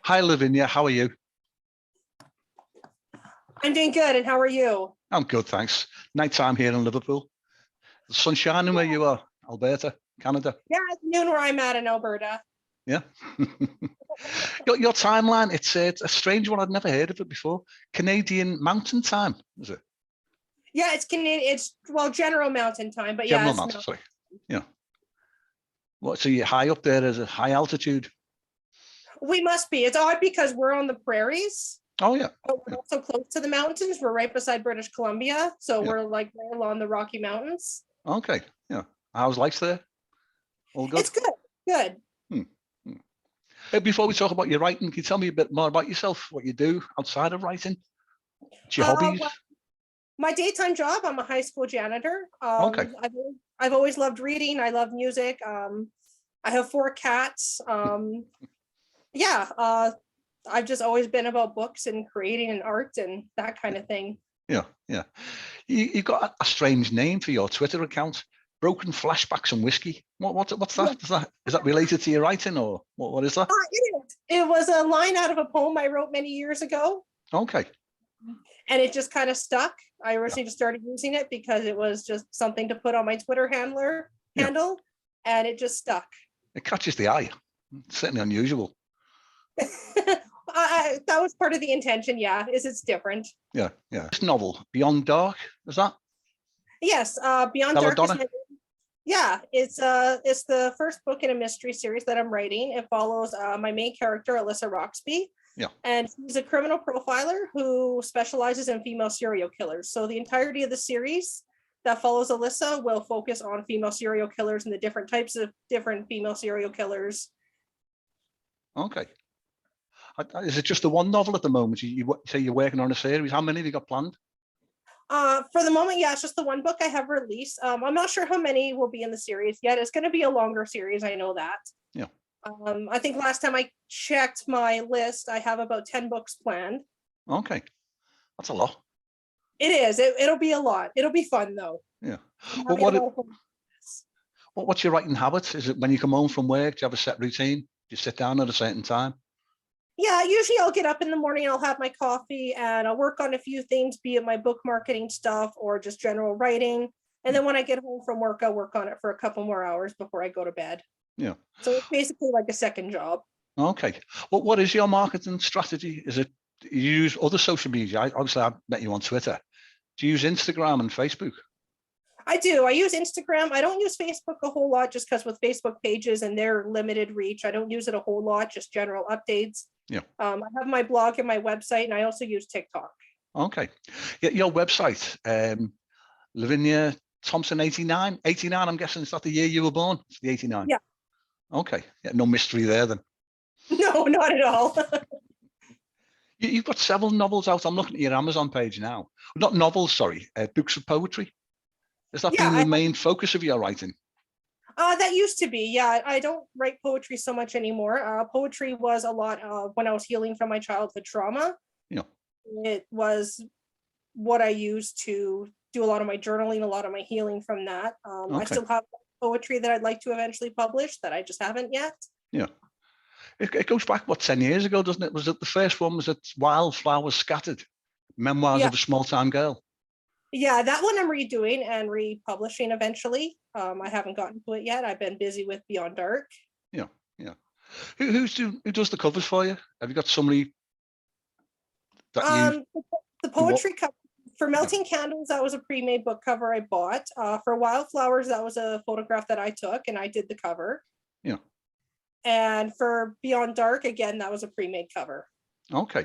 Hi, Lavinia. How are you? I'm doing good. And how are you? I'm good, thanks. Nighttime here in Liverpool. The sun shining where you are, Alberta, Canada. Yeah, it's noon where I'm at in Alberta. Yeah. Your timeline, it's a strange one. I'd never heard of it before. Canadian Mountain Time, is it? Yeah, it's Canadian. It's general mountain time, but General yeah, Mountain, sorry. Yeah. What? So you're high up there as a high altitude? we must be. It's odd because we're on the prairies, Oh yeah. but we're also close to the mountains. We're right beside British Columbia, so Yeah. we're like right along the Rocky Mountains. Okay. Yeah. How's life there? All good? It's good. Good. Hmm. Before we talk about your writing, can you tell me a bit more about yourself, what you do outside of writing? What's your hobbies? Well, my daytime job, I'm a high school janitor. Okay. I've always loved reading. I love music. I have 4 cats. Yeah, I've just always been about books and creating and art and that kind of thing. Yeah, yeah. You got a strange name for your Twitter account, Broken Flashbacks and Whiskey. What's that? Yeah. Is that related to your writing, or what is that? It was a line out of a poem I wrote many years ago, Okay. and it just kind of stuck. I originally Yeah. just started using it because it was just something to put on my Twitter handle, and it just stuck. It catches the eye. It's certainly unusual. That was part of the intention. Yeah, it's different. Yeah, yeah. This novel, Beyond Dark, is that? Yes, Beyond Dark Belladonna? it's the first book in a mystery series that I'm writing. It follows my main character, Alyssa Roxby. Yeah. And he's a criminal profiler who specializes in female serial killers. So the entirety of the series that follows Alyssa will focus on female serial killers and the different types of different female serial killers. Okay. Is it just the one novel at the moment? You say you're working on a series. How many have you got planned? For the moment, yeah, it's just the one book I have released. I'm not sure how many will be in the series yet. It's going to be a longer series. I know that. Yeah. I think last time I checked my list, I have about 10 books planned. Okay. That's a lot. It is. It'll be a lot. It'll be fun though. Yeah. Well, what's your writing habit? Is it when you come home from work? Do you have a set routine? Do you sit down at a certain time? Yeah, usually I'll get up in the morning, I'll have my coffee, and I'll work on a few things, be it my book marketing stuff or just general writing. And then when I get home from work, I'll work on it for a couple more hours before I go to bed. Yeah. So it's basically like a second job. Okay. Well, what is your marketing strategy? Is it you use other social media? Obviously, I met you on Twitter. Do you use Instagram and Facebook? I do. I use Instagram. I don't use Facebook a whole lot just because with Facebook pages and their limited reach, I don't use it a whole lot, just general updates. Yeah. I have my blog and my website, and I also use TikTok. Okay. Yeah, your website, Lavinia Thompson 89. 89, I'm guessing, is that the year you were born? It's the 89. Yeah. Okay. Yeah, no mystery there then. No, not at all. You've got several novels out. I'm looking at your Amazon page now. Not novels, sorry, books of poetry. Has that been the main focus of your writing? That used to be, yeah. I don't write poetry so much anymore. Poetry was a lot of when I was healing from my childhood trauma. Yeah. It was what I used to do a lot of my journaling, a lot of my healing from that. I still have poetry that I'd like to eventually publish that I just haven't yet. Yeah. It goes back, what, 10 years ago, doesn't it? Was it the first one? Was it Wildflowers Scattered? Memoirs of a Small-Time Girl? Yeah, that one I'm redoing and republishing eventually. I haven't gotten to it yet. I've been busy with Beyond Dark. Yeah, yeah. Who does the covers for you? Have you got somebody that the poetry cover for Melting Candles, that was a pre-made book cover I bought. For Wildflowers, that was a photograph that I took and I did the cover. Yeah. And for Beyond Dark, again, that was a pre-made cover. Okay.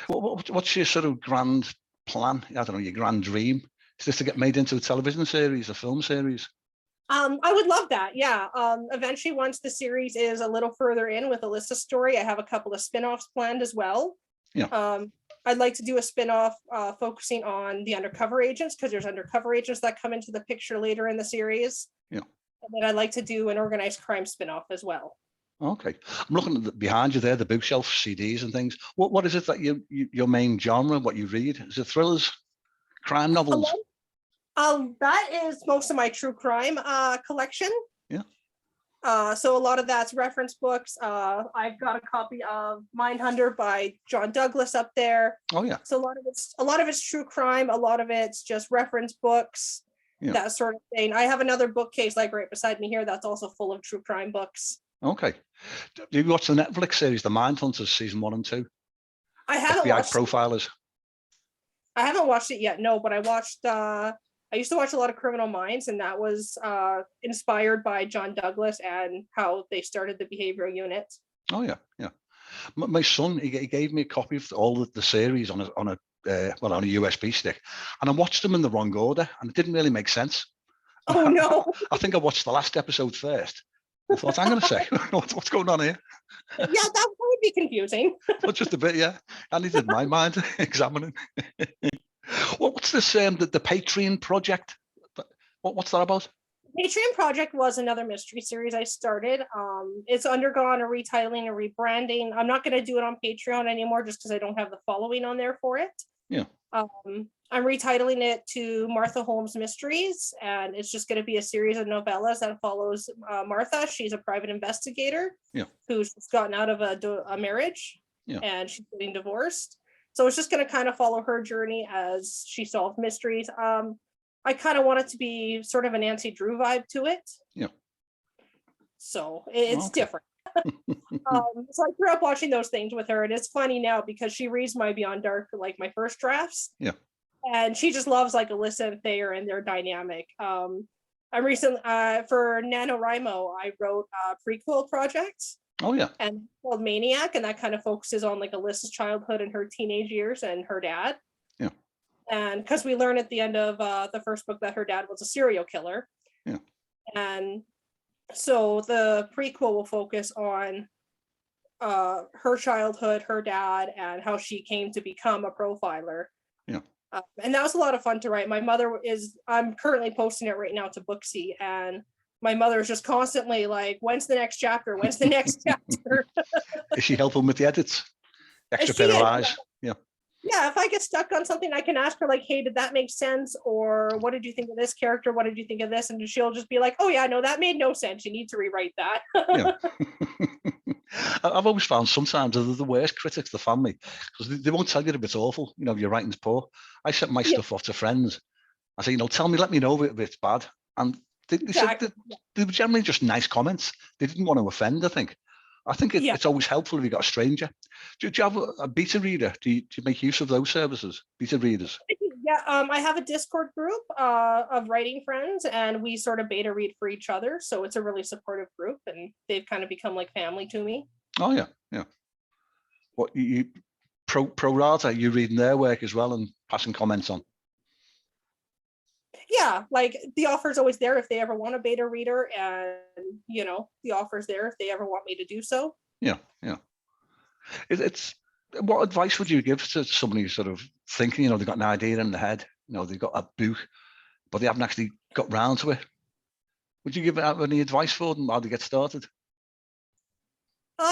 What's your sort of grand plan? I don't know, your grand dream? Is this to get made into a television series, a film series? I would love that. Yeah. Eventually, once the series is a little further in with Alyssa's story, I have a couple of spin-offs planned as well. Yeah. I'd like to do a spin-off focusing on the undercover agents, because there's undercover agents that come into the picture later in the series. Yeah. And then I'd like to do an organized crime spin-off as well. Okay. I'm looking at behind you there, the bookshelf, CDs and things. What is it that your main genre, what you read? Is it thrillers, crime novels? That is most of my true crime collection. Yeah. So a lot of that's reference books. I've got a copy of Mindhunter by John Douglas up there. Oh yeah. So a lot of it's true crime. A lot of it's just reference books, that sort of thing. I have another bookcase like right beside me here that's also full of true crime books. Okay. Do you watch the Netflix series, The Mindhunters, season 1 and 2? I haven't FBI watched profilers. I haven't watched it yet, no, but I watched I used to watch a lot of Criminal Minds, and that was inspired by John Douglas and how they started the behavioral unit. Oh yeah, yeah. My son, he gave me a copy of all the series on a USB stick, and I watched them in the wrong order, and it didn't really make sense. Oh no! I think I watched the last episode first. I thought, I'm going to say, what's going on here? Yeah, that would be confusing. Well, just a bit, yeah. I needed my mind examining. What's this? The Patreon project? What's that about? Patreon project was another mystery series I started. It's undergone a retitling and rebranding. I'm not going to do it on Patreon anymore just because I don't have the following on there for it. Yeah. I'm retitling it to Martha Holmes Mysteries, and it's just going to be a series of novellas that follows Martha. She's a private investigator who's gotten out of a marriage, and she's getting divorced. So it's just going to kind of follow her journey as she solves mysteries. I kind of want it to be sort of a Nancy Drew vibe to it. Yeah. So it's different. So I grew up watching those things with her, and it's funny now because she reads my Beyond Dark, like my first drafts. Yeah. And she just loves like Alyssa and Thayer and their dynamic. I recently, for NaNoWriMo, I wrote a prequel project. Oh yeah. And called Maniac, and that kind of focuses on like Alyssa's childhood and her teenage years and her dad. Yeah. And because we learn at the end of the first book that her dad was a serial killer. Yeah. And so the prequel will focus on her childhood, her dad, and how she came to become a profiler. Yeah. And that was a lot of fun to write. I'm currently posting it right now to Booksy, and my mother is just constantly like, when's the next chapter? When's the next chapter? Is she helping with the edits? Extra pair of eyes. Yeah. Yeah, if I get stuck on something, I can ask her like, hey, did that make sense? Or what did you think of this character? What did you think of this? And she'll just be like, oh yeah, no, that made no sense. You need to rewrite that. Yeah. I've always found sometimes they're the worst critics, the family, because they won't tell you if it's awful, if your writing's poor. I sent my stuff off to friends. I say, tell me, let me know if it's bad. And they said they were generally just nice comments. They didn't want to offend, I think. I think it's always helpful if you've got a stranger. Do you have a beta reader? Do you make use of those services, beta readers? Yeah, I have a Discord group of writing friends, and we sort of beta read for each other. So it's a really supportive group, and they've kind of become like family to me. Oh yeah, yeah. What you pro rata? You reading their work as well and passing comments on? Yeah, like the offer's always there if they ever want a beta reader, and the offer's there if they ever want me to do so. Yeah, yeah. It's what advice would you give to somebody who's sort of thinking, they've got an idea in their head, they've got a book, but they haven't actually got round to it? Would you give out any advice for them how to get started?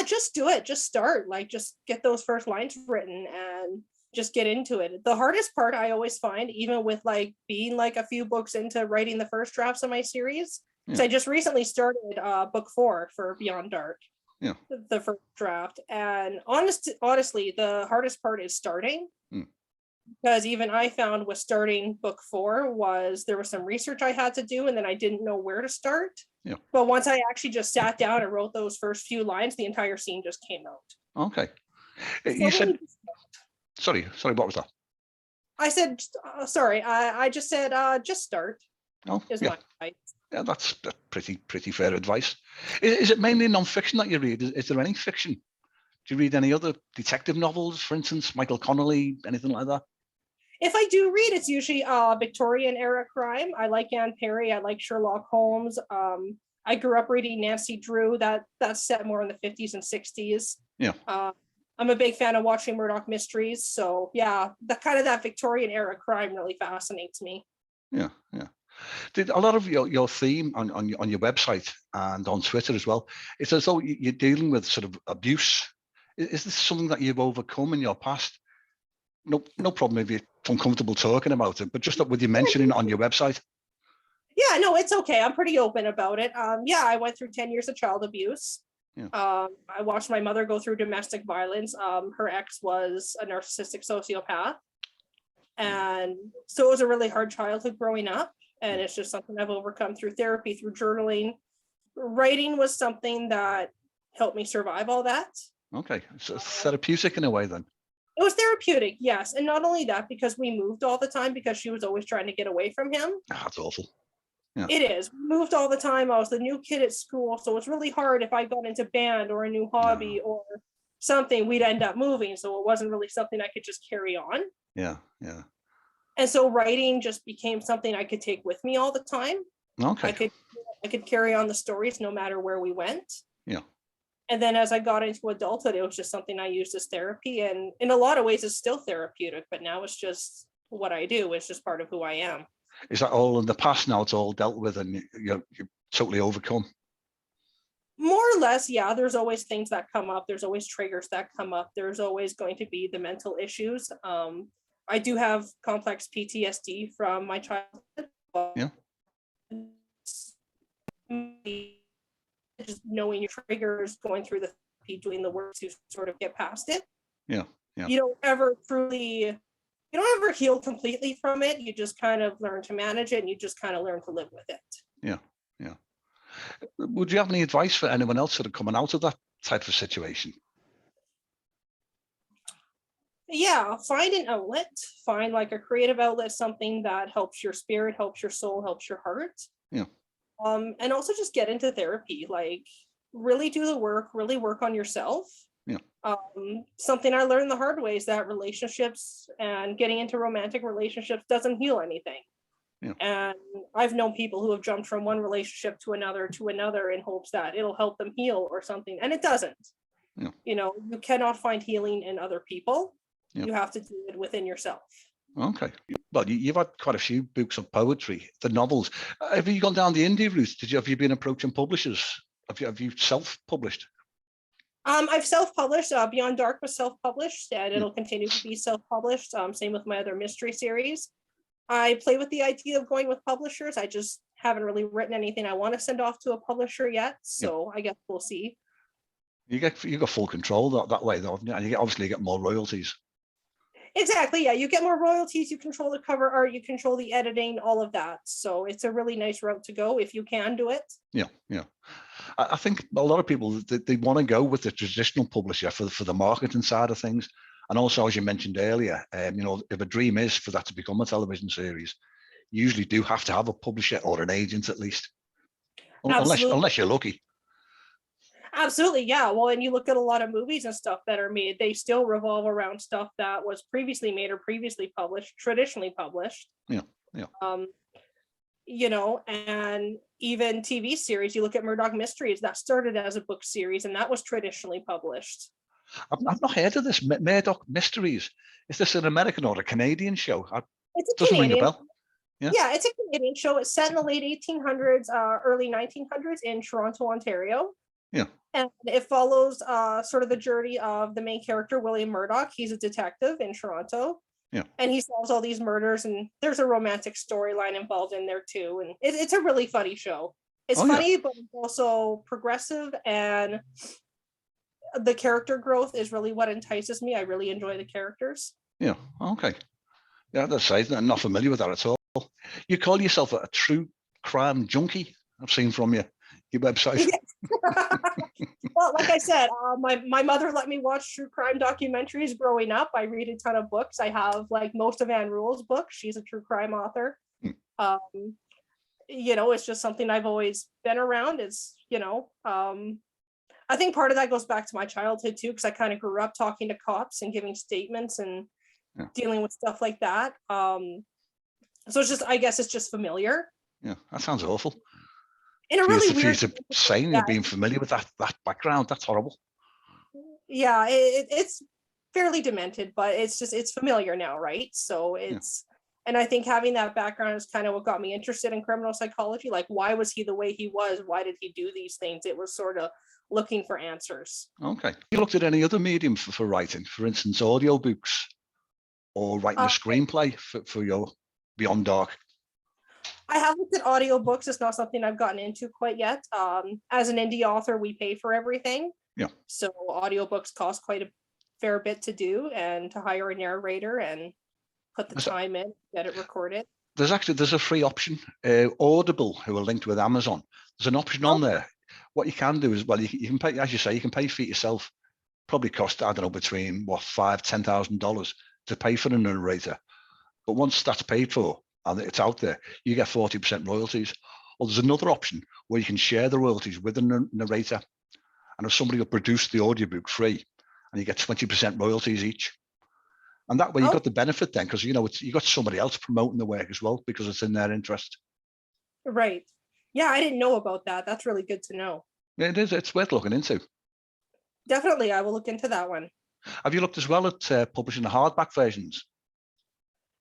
Just do it. Just start. Like, just get those first lines written and just get into it. The hardest part I always find, even with like being like a few books into writing the first drafts of my series, because I just recently started book 4 for Beyond Dark. Yeah. The first draft. And honestly, the hardest part is starting. Because even I found with starting book 4 was there was some research I had to do, and then I didn't know where to start. Yeah. But once I actually just sat down and wrote those first few lines, the entire scene just came out. Okay. You said, sorry, what was that? I said, sorry, I just said, just start. Oh, is my advice. Yeah, that's pretty fair advice. Is it mainly non-fiction that you read? Is there any fiction? Do you read any other detective novels, for instance, Michael Connelly, anything like that? If I do read, it's usually Victorian era crime. I like Anne Perry. I like Sherlock Holmes. I grew up reading Nancy Drew. That's set more in the 50s and 60s. Yeah. I'm a big fan of watching Murdoch mysteries. So yeah, that Victorian era crime really fascinates me. Yeah, yeah. Did a lot of your theme on your website and on Twitter as well, it's as though you're dealing with sort of abuse. Is this something that you've overcome in your past? No problem if you're uncomfortable talking about it, but just with you mentioning on your website. Yeah, no, it's okay. I'm pretty open about it. Yeah, I went through 10 years of child abuse. Yeah. I watched my mother go through domestic violence. Her ex was a narcissistic sociopath. And so it was a really hard childhood growing up. And it's just something I've overcome through therapy, through journaling. Writing was something that helped me survive all that. Okay, so it's therapeutic in a way then. It was therapeutic, yes. And not only that, because we moved all the time because she was always trying to get away from him. That's awful. Yeah. It is. We moved all the time. I was the new kid at school. So it's really hard if I got into band or a new hobby or something, we'd end up moving. So it wasn't really something I could just carry on. Yeah, yeah. And so writing just became something I could take with me all the time. Okay. I could carry on the stories no matter where we went. Yeah. And then as I got into adulthood, it was just something I used as therapy. And in a lot of ways, it's still therapeutic, but now it's just what I do. It's just part of who I am. Is that all in the past now? It's all dealt with and you're totally overcome? More or less, yeah. There's always things that come up. There's always triggers that come up. There's always going to be the mental issues. I do have complex PTSD from my childhood. Yeah. Just knowing your triggers, going through doing the work to sort of get past it. Yeah. Yeah. You don't ever heal completely from it. You just kind of learn to manage it and you just kind of learn to live with it. Yeah. Yeah. Would you have any advice for anyone else that are coming out of that type of situation? Yeah, find an outlet, find like a creative outlet, something that helps your spirit, helps your soul, helps your heart. Yeah. And also just get into therapy, like really do the work, really work on yourself. Yeah. Something I learned the hard way is that relationships and getting into romantic relationships doesn't heal anything. Yeah. And I've known people who have jumped from one relationship to another in hopes that it'll help them heal or something, and it doesn't. Yeah. You know, you cannot find healing in other people. Yeah. You have to do it within yourself. Okay. Well, you've had quite a few books of poetry, the novels. Have you gone down the indie route? Have you been approaching publishers? Have you self-published? I've self-published. Beyond Dark was self-published, and it'll continue to be self-published. Same with my other mystery series. I play with the idea of going with publishers. I just haven't really written anything I want to send off to a publisher yet. So I guess we'll see. You got full control that way, though, and you obviously get more royalties. Exactly. Yeah, you get more royalties. You control the cover art. You control the editing. All of that. So it's a really nice route to go if you can do it. Yeah, yeah. I think a lot of people they want to go with the traditional publisher for the marketing side of things, and also, as you mentioned earlier, you know, if a dream is for that to become a television series, you usually do have to have a publisher or an agent at least, unless you're lucky. Absolutely, yeah. Well, and you look at a lot of movies and stuff that are made, they still revolve around stuff that was previously made or previously published, traditionally published. Yeah, yeah. You know, and even TV series, you look at Murdoch Mysteries, that started as a book series and that was traditionally published. I've not heard of this, Murdoch Mysteries. Is this an American or a Canadian show? It's a doesn't Canadian. ring a bell. Yeah, it's a Canadian show. It's set in the late 1800s, early 1900s in Toronto, Ontario. Yeah. And it follows sort of the journey of the main character, William Murdoch. He's a detective in Toronto. Yeah. And he solves all these murders, and there's a romantic storyline involved in there too. And it's a really funny show. It's funny, but it's also progressive, and the character growth is really what entices me. I really enjoy the characters. Yeah. Okay. Yeah, that's right. I'm not familiar with that at all. You call yourself a true crime junkie? I've seen from your website. Yes. Well, like I said, my mother let me watch true crime documentaries growing up. I read a ton of books. I have like most of Anne Rule's books. She's a true crime author. You know, it's just something I've always been around. It's, you know, I think part of that goes back to my childhood too, because I kind of grew up talking to cops and giving statements and dealing with stuff like that. So it's just, I guess it's just familiar. Yeah, that sounds awful. In a really weird to say you're being familiar with that background, that's horrible. Yeah, it's fairly demented, but it's familiar now, right? So it's and I think having that background is kind of what got me interested in criminal psychology. Like, why was he the way he was? Why did he do these things? It was sort of looking for answers. Okay. You looked at any other medium for writing, for instance, audiobooks or writing a screenplay for your Beyond Dark? I have looked at audiobooks. It's not something I've gotten into quite yet. As an indie author, we pay for everything. Yeah. So audiobooks cost quite a fair bit to do and to hire a narrator and put the time in, get it recorded. There's a free option. Audible, who are linked with Amazon, there's an option on there. What you can do is, well, you can pay, as you say, you can pay for it yourself. Probably cost, I don't know, between what, $5,000-$10,000 to pay for a narrator. But once that's paid for and it's out there, you get 40% royalties. Or there's another option where you can share the royalties with a narrator, and if somebody will produce the audiobook free, and you get 20% royalties each. And that way you got the benefit then, because you got somebody else promoting the work as well, because it's in their interest. Right. Yeah, I didn't know about that. That's really good to know. Yeah, it is. It's worth looking into. Definitely, I will look into that one. Have you looked as well at publishing the hardback versions?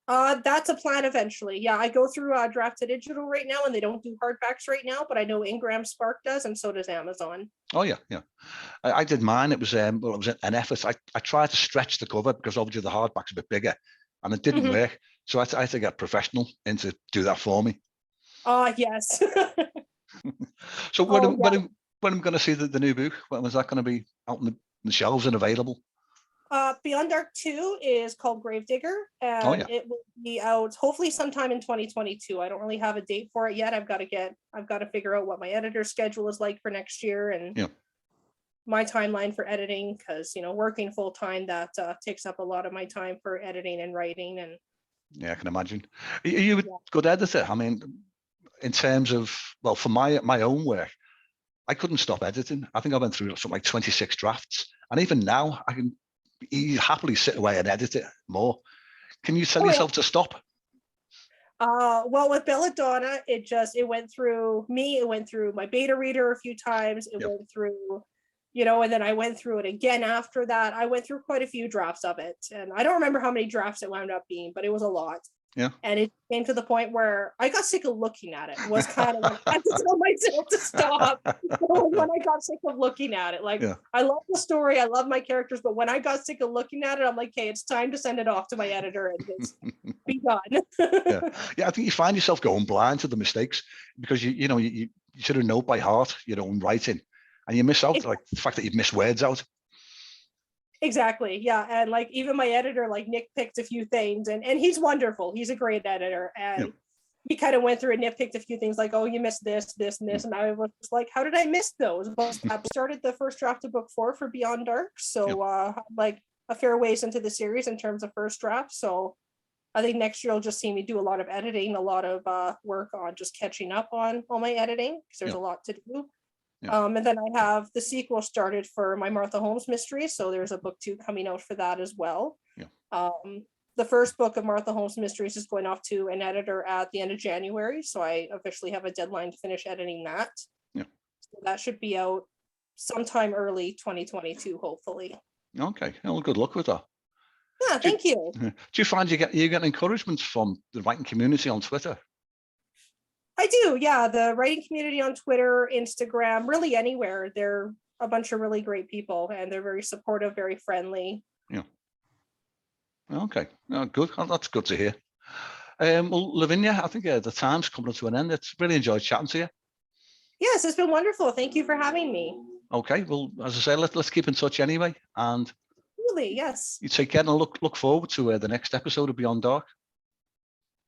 That's a plan eventually. Yeah, I go through Draft to Digital right now, and they don't do hardbacks right now, but I know Ingram Spark does, and so does Amazon. Oh yeah. I did mine. It was it was an effort. I tried to stretch the cover because obviously the hardback's a bit bigger, and it didn't work. So I had to get a professional in to do that for me. Yes. So when I'm going to see the new book, when is that going to be out in the shelves and available? Beyond Dark 2 is called Gravedigger, and it will be out hopefully sometime in 2022. I don't really have a date for it yet. I've got to figure out what my editor's schedule is like for next year, and my timeline for editing, because working full time, that takes up a lot of my time for editing and writing. And yeah, I can imagine. Are you a good editor? I mean, in terms of, well, for my own work, I couldn't stop editing. I think I went through something like 26 drafts, and even now I can happily sit away and edit it more. Can you tell yourself to stop? Well, with Belladonna, it went through me. It went through my beta reader a few times. It went through, and then I went through it again after that. I went through quite a few drafts of it, and I don't remember how many drafts it wound up being, but it was a lot. Yeah. And it came to the point where I got sick of looking at it. Was kind of like, I had to tell myself to stop when I got sick of looking at it. Like, I love the story, I love my characters, but when I got sick of looking at it, I'm like, okay, it's time to send it off to my editor and just be done. Yeah, I think you find yourself going blind to the mistakes because you should have known by heart your own writing, and you miss out like the fact that you've missed words out. Exactly. Yeah. And like even my editor like nitpicked a few things, and he's wonderful. He's a great editor. And he kind of went through and nitpicked a few things like, oh, you missed this, this, and this. And I was like, how did I miss those? But I started the first draft of book 4 for Beyond Dark. So like a fair ways into the series in terms of first draft. So I think next year you'll just see me do a lot of editing, a lot of work on just catching up on all my editing, because there's a lot to do. And then I have the sequel started for my Martha Holmes mystery, so there's a book 2 coming out for that as well. The first book of Martha Holmes mysteries is going off to an editor at the end of January, so I officially have a deadline to finish editing that. So that should be out sometime early 2022, hopefully. Okay, well, good luck with that. Yeah, thank you. Do you find you get encouragement from the writing community on Twitter? I do, yeah. The writing community on Twitter, Instagram, really anywhere. They're a bunch of really great people, and they're very supportive, very friendly. Yeah. Okay. Oh, good. Oh, that's good to hear. Well, Lavinia, I think the time's coming to an end. It's really enjoyed chatting to you. Yes, it's been wonderful. Thank you for having me. Okay. Well, as I say, let's keep in touch anyway. And really, yes. You take care, and look forward to the next episode of Beyond Dark.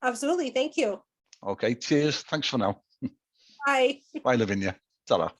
Absolutely. Thank you. Okay, cheers. Thanks for now. Bye. Bye, Lavinia. Ta-ra.